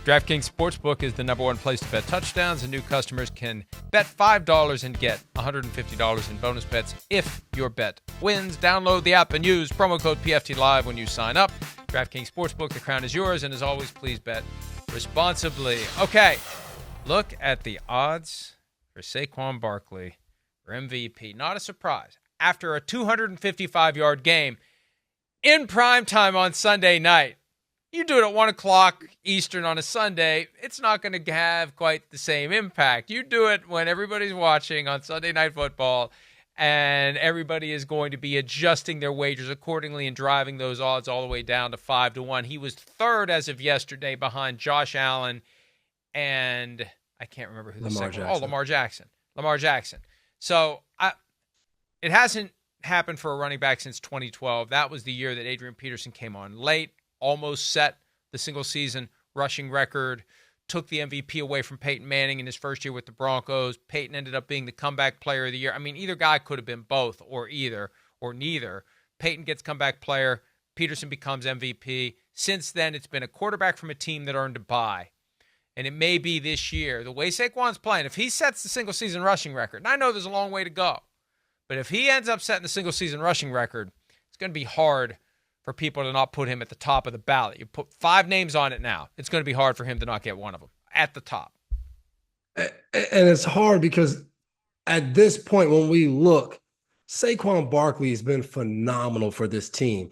DraftKings Sportsbook is the #1 place to bet touchdowns, and new customers can bet $5 and get $150 in bonus bets if your bet wins. Download the app and use promo code PFTLive when you sign up. DraftKings Sportsbook, the crown is yours, and as always, please bet responsibly. Okay, look at the odds for Saquon Barkley for MVP. Not a surprise. After a 255-yard game in prime time on Sunday night, you do it at 1 o'clock Eastern on a Sunday, it's not going to have quite the same impact. You do it when everybody's watching on Sunday Night Football, and everybody is going to be adjusting their wagers accordingly and driving those odds all the way down to 5-1. He was third as of yesterday behind Josh Allen and I can't remember who the second was. Oh, Lamar Jackson. Lamar Jackson. So it hasn't happened for a running back since 2012. That was the year that Adrian Peterson came on late, almost set the single-season rushing record, took the MVP away from Peyton Manning in his first year with the Broncos. Peyton ended up being the comeback player of the year. I mean, either guy could have been both or either or neither. Peyton gets comeback player. Peterson becomes MVP. Since then, it's been a quarterback from a team that earned a bye. And it may be this year, the way Saquon's playing, if he sets the single-season rushing record, and I know there's a long way to go, but if he ends up setting the single-season rushing record, it's going to be hard for people to not put him at the top of the ballot. You put 5 names on it now. It's going to be hard for him to not get one of them at the top. And it's hard because at this point, when we look, Saquon Barkley has been phenomenal for this team.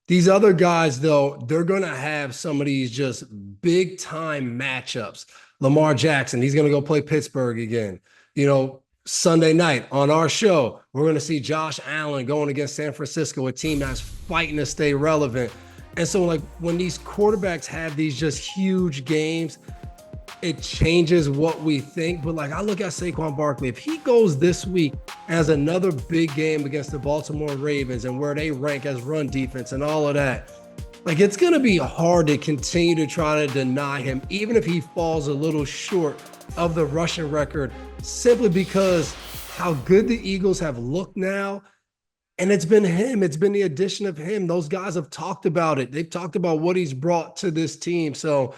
These other guys, though, they're going to have some of these just big-time matchups. Lamar Jackson, he's going to go play Pittsburgh again. You know, Sunday night on our show, we're going to see Josh Allen going against San Francisco, a team that's fighting to stay relevant. And so, like, when these quarterbacks have these just huge games, it changes what we think. But, like, I look at Saquon Barkley. If he goes this week as another big game against the Baltimore Ravens and where they rank as run defense and all of that, like, it's going to be hard to continue to try to deny him, even if he falls a little short of the rushing record, simply because how good the Eagles have looked now. And it's been him. It's been the addition of him. Those guys have talked about it. They've talked about what he's brought to this team. So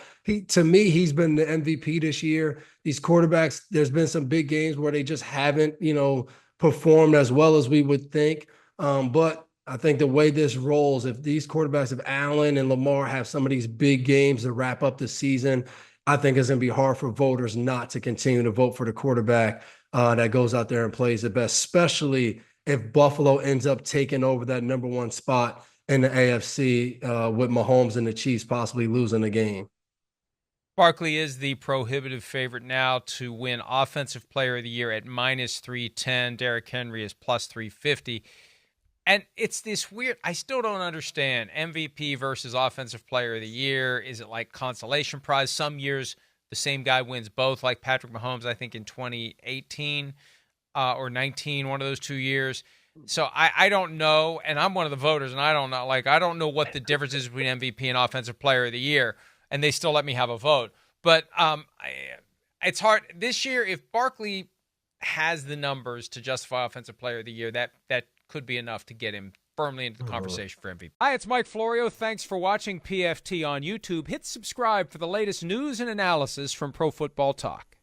to me, he's been the MVP this year. These quarterbacks, there's been some big games where they just haven't, performed as well as we would think. But I think the way this rolls, if these quarterbacks, if Allen and Lamar have some of these big games to wrap up the season, I think it's going to be hard for voters not to continue to vote for the quarterback that goes out there and plays the best, especially if Buffalo ends up taking over that #1 spot in the AFC with Mahomes and the Chiefs possibly losing the game. Barkley is the prohibitive favorite now to win Offensive Player of the Year at -310. Derrick Henry is +350. And it's this weird, I still don't understand, MVP versus Offensive Player of the Year. Is it like consolation prize? Some years the same guy wins both, like Patrick Mahomes, I think in 2018 or 19, one of those 2 years. So I don't know, and I'm one of the voters, and I don't know. Like, I don't know what the difference is between MVP and Offensive Player of the Year, and they still let me have a vote. But it's hard. This year, if Barkley has the numbers to justify Offensive Player of the Year, that could be enough to get him firmly into the conversation for MVP. Hi, it's Mike Florio. Thanks for watching PFT on YouTube. Hit subscribe for the latest news and analysis from Pro Football Talk.